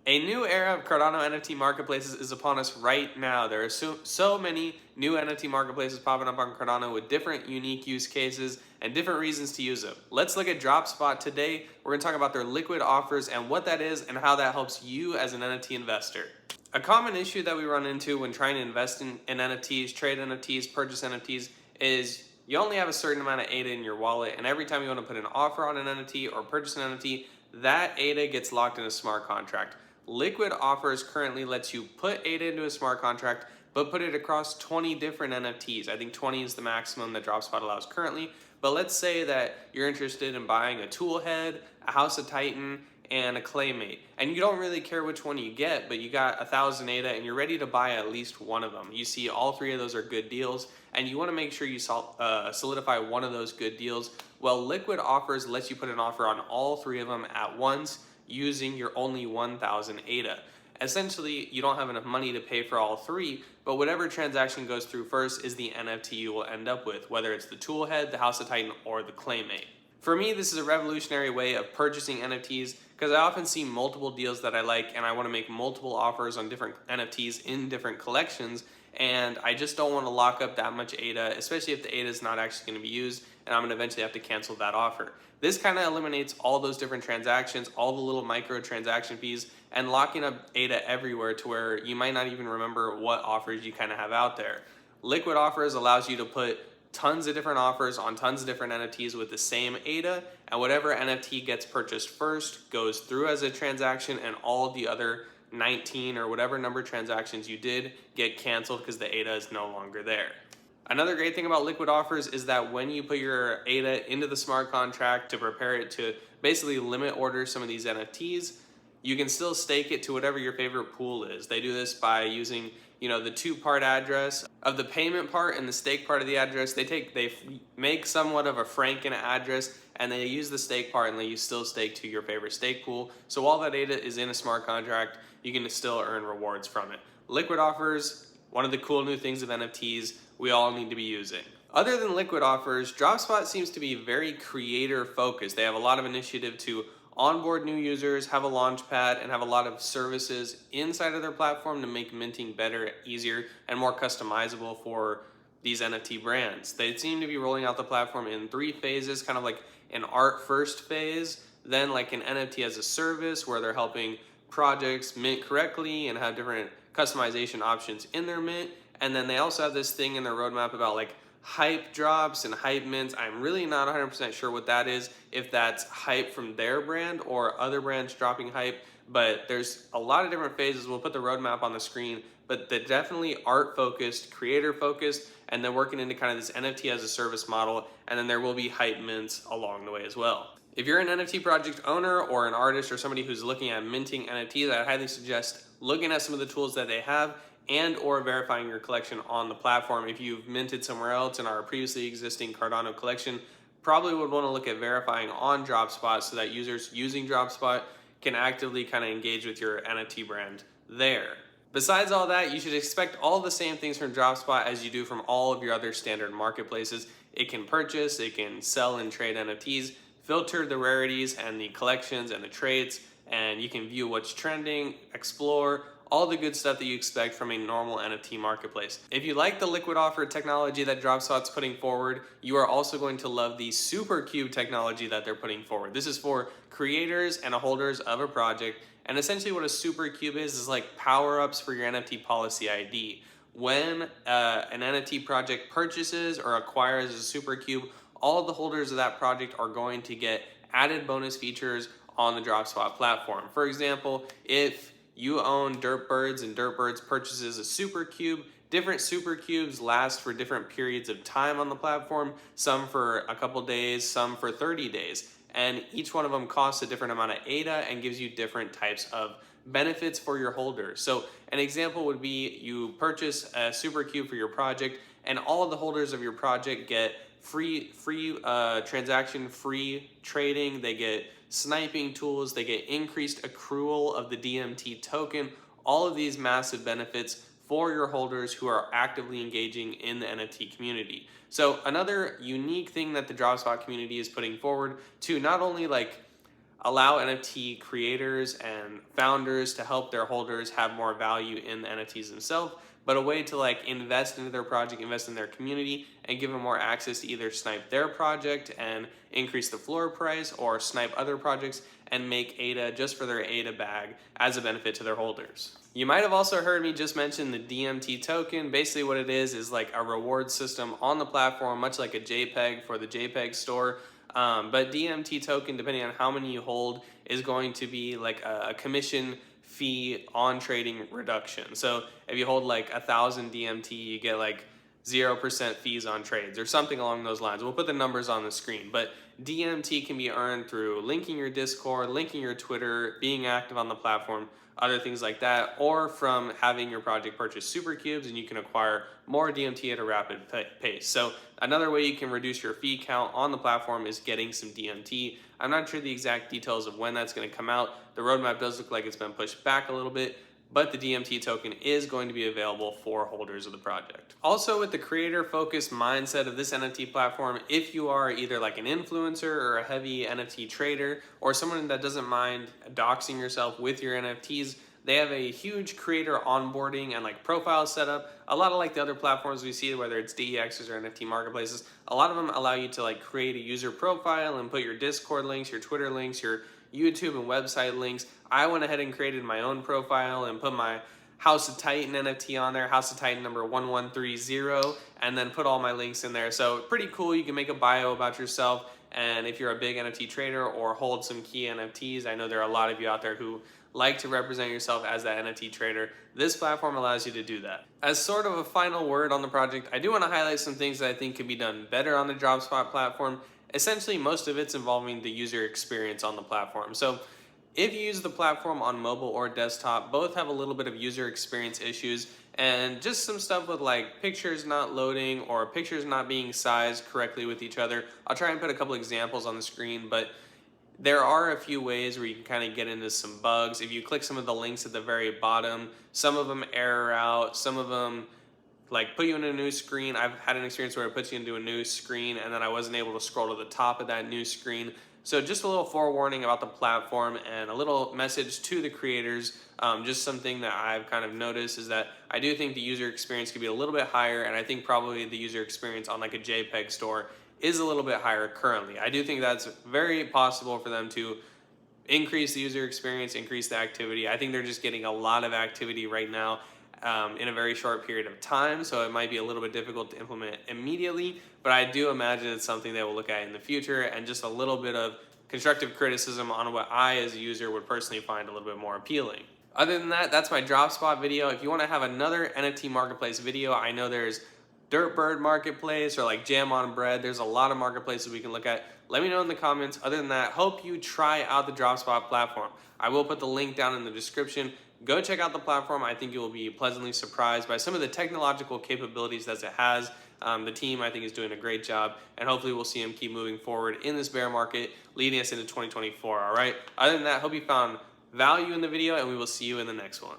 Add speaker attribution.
Speaker 1: A new era of Cardano NFT marketplaces is upon us right now. There are so many new NFT marketplaces popping up on Cardano with different unique use cases and different reasons to use them. Let's look at Dropspot today. We're going to talk about their liquid offers and what that is and how that helps you as an NFT investor. A common issue that we run into when trying to invest in NFTs, trade NFTs, purchase NFTs is you only have a certain amount of ADA in your wallet, and every time you want to put an offer on an NFT or purchase an NFT, that ADA gets locked in a smart contract. Liquid offers currently lets you put ADA into a smart contract, but put it across 20 different NFTs. I think 20 is the maximum that Dropspot allows currently. But let's say that you're interested in buying a tool head, a House of Titan, and a Claymate, and you don't really care which one you get, but you got 1,000 ADA and you're ready to buy at least one of them. You see all three of those are good deals, and you want to make sure you solidify one of those good deals. Well, Liquid Offers lets you put an offer on all three of them at once using your only 1,000 ADA. Essentially, you don't have enough money to pay for all three, but whatever transaction goes through first is the NFT you will end up with, whether it's the tool head, the House of Titan, or the Claymate. For me, this is a revolutionary way of purchasing NFTs because I often see multiple deals that I like and I want to make multiple offers on different NFTs in different collections, and I just don't want to lock up that much ADA, especially if the ADA is not actually going to be used and I'm going to eventually have to cancel that offer. This kind of eliminates all those different transactions, all the little micro transaction fees, and locking up ADA everywhere to where you might not even remember what offers you kind of have out there. Liquid Offers allows you to put tons of different offers on tons of different NFTs with the same ADA, and whatever NFT gets purchased first goes through as a transaction, and all the other 19 or whatever number of transactions you did get canceled because the ADA is no longer there. Another great thing about Liquid Offers is that when you put your ADA into the smart contract to prepare it to basically limit order some of these NFTs, you can still stake it to whatever your favorite pool is. They do this by using, the two-part address of the payment part and the stake part of the address. They make somewhat of a Franken address, and they use the stake part and you still stake to your favorite stake pool. So while that ADA is in a smart contract, you can still earn rewards from it. Liquid Offers, one of the cool new things of NFTs we all need to be using. Other than Liquid Offers, Dropspot seems to be very creator focused. They have a lot of initiative to onboard new users, have a launch pad, and have a lot of services inside of their platform to make minting better, easier, and more customizable for these NFT brands. They seem to be rolling out the platform in 3 phases, kind of like an art first phase, then like an NFT as a service where they're helping projects mint correctly and have different customization options in their mint. And then they also have this thing in their roadmap about like hype drops and hype mints. I'm really not 100% sure what that is, if that's hype from their brand or other brands dropping hype, but there's a lot of different phases. We'll put the roadmap on the screen, but they're definitely art focused, creator focused, and they're working into kind of this NFT as a service model, and then there will be hype mints along the way as well. If you're an NFT project owner or an artist or somebody who's looking at minting NFTs, I highly suggest looking at some of the tools that they have and or verifying your collection on the platform. If you've minted somewhere else in our previously existing Cardano collection, probably would want to look at verifying on Dropspot so that users using Dropspot can actively kind of engage with your NFT brand there. Besides all that, you should expect all the same things from Dropspot as you do from all of your other standard marketplaces. It can purchase, it can sell and trade NFTs, filter the rarities and the collections and the trades, and you can view what's trending, explore, all the good stuff that you expect from a normal NFT marketplace. If you like the liquid offer technology that Dropspot's putting forward, you are also going to love the SuperCube technology that they're putting forward. This is for creators and holders of a project, and essentially what a SuperCube is like power-ups for your NFT policy ID. When an NFT project purchases or acquires a SuperCube, all of the holders of that project are going to get added bonus features on the Dropspot platform. For example, if you own Dirtbirds and Dirtbirds purchases a SuperCube, different SuperCubes last for different periods of time on the platform, some for a couple days, some for 30 days. And each one of them costs a different amount of ADA and gives you different types of benefits for your holders. So an example would be you purchase a SuperCube for your project and all of the holders of your project get free transaction, free trading, they get sniping tools, they get increased accrual of the DMT token, all of these massive benefits for your holders who are actively engaging in the NFT community. So another unique thing that the Dropspot community is putting forward to not only like allow NFT creators and founders to help their holders have more value in the NFTs themselves, but a way to like invest into their project, invest in their community, and give them more access to either snipe their project and increase the floor price, or snipe other projects and make ADA just for their ADA bag as a benefit to their holders. You might have also heard me just mention the DMT token. Basically what it is like a reward system on the platform, much like a JPEG for the JPEG store. But DMT token, depending on how many you hold, is going to be like a commission fee on trading reduction. So if you hold like 1,000 DMT, you get like 0% fees on trades or something along those lines. We'll put the numbers on the screen, but DMT can be earned through linking your Discord, linking your Twitter, being active on the platform, other things like that, or from having your project purchase SuperCubes, and you can acquire more DMT at a rapid pace. So another way you can reduce your fee count on the platform is getting some DMT. I'm not sure the exact details of when that's going to come out. The roadmap does look like it's been pushed back a little bit, but the DMT token is going to be available for holders of the project. Also, with the creator-focused mindset of this NFT platform, if you are either like an influencer or a heavy NFT trader, or someone that doesn't mind doxing yourself with your NFTs, they have a huge creator onboarding and like profile setup. A lot of like the other platforms we see, whether it's DEXs or NFT marketplaces, a lot of them allow you to like create a user profile and put your Discord links, your Twitter links, your YouTube and website links. I went ahead and created my own profile and put my House of Titan NFT on there, House of Titan number 1130, and then put all my links in there. So pretty cool. You can make a bio about yourself, and if you're a big NFT trader or hold some key NFTs, I know there are a lot of you out there who like to represent yourself as that NFT trader. This platform allows you to do that. As sort of a final word on the project, I do want to highlight some things that I think could be done better on the Dropspot platform. Essentially, most of it's involving the user experience on the platform. So if you use the platform on mobile or desktop, both have a little bit of user experience issues, and just some stuff with like pictures not loading or pictures not being sized correctly with each other. I'll try and put a couple examples on the screen, but there are a few ways where you can kind of get into some bugs. If you click some of the links at the very bottom, some of them error out, some of them like put you in a new screen. I've had an experience where it puts you into a new screen and then I wasn't able to scroll to the top of that new screen. So just a little forewarning about the platform and a little message to the creators. Just something that I've kind of noticed is that I do think the user experience could be a little bit higher, and I think probably the user experience on like a JPEG store is a little bit higher currently. I do think that's very possible for them to increase the user experience, increase the activity. I think they're just getting a lot of activity right now in a very short period of time, so it might be a little bit difficult to implement immediately, but I do imagine it's something they will look at in the future, and just a little bit of constructive criticism on what I as a user would personally find a little bit more appealing. Other than that, that's my Dropspot video. If you want to have another NFT marketplace video, I know there's Dirtbird Marketplace or like Jam on Bread. There's a lot of marketplaces we can look at. Let me know in the comments. Other than that, hope you try out the Dropspot platform. I will put the link down in the description. Go check out the platform. I think you will be pleasantly surprised by some of the technological capabilities that it has. The team, I think, is doing a great job, and hopefully we'll see them keep moving forward in this bear market, leading us into 2024, all right? Other than that, hope you found value in the video, and we will see you in the next one.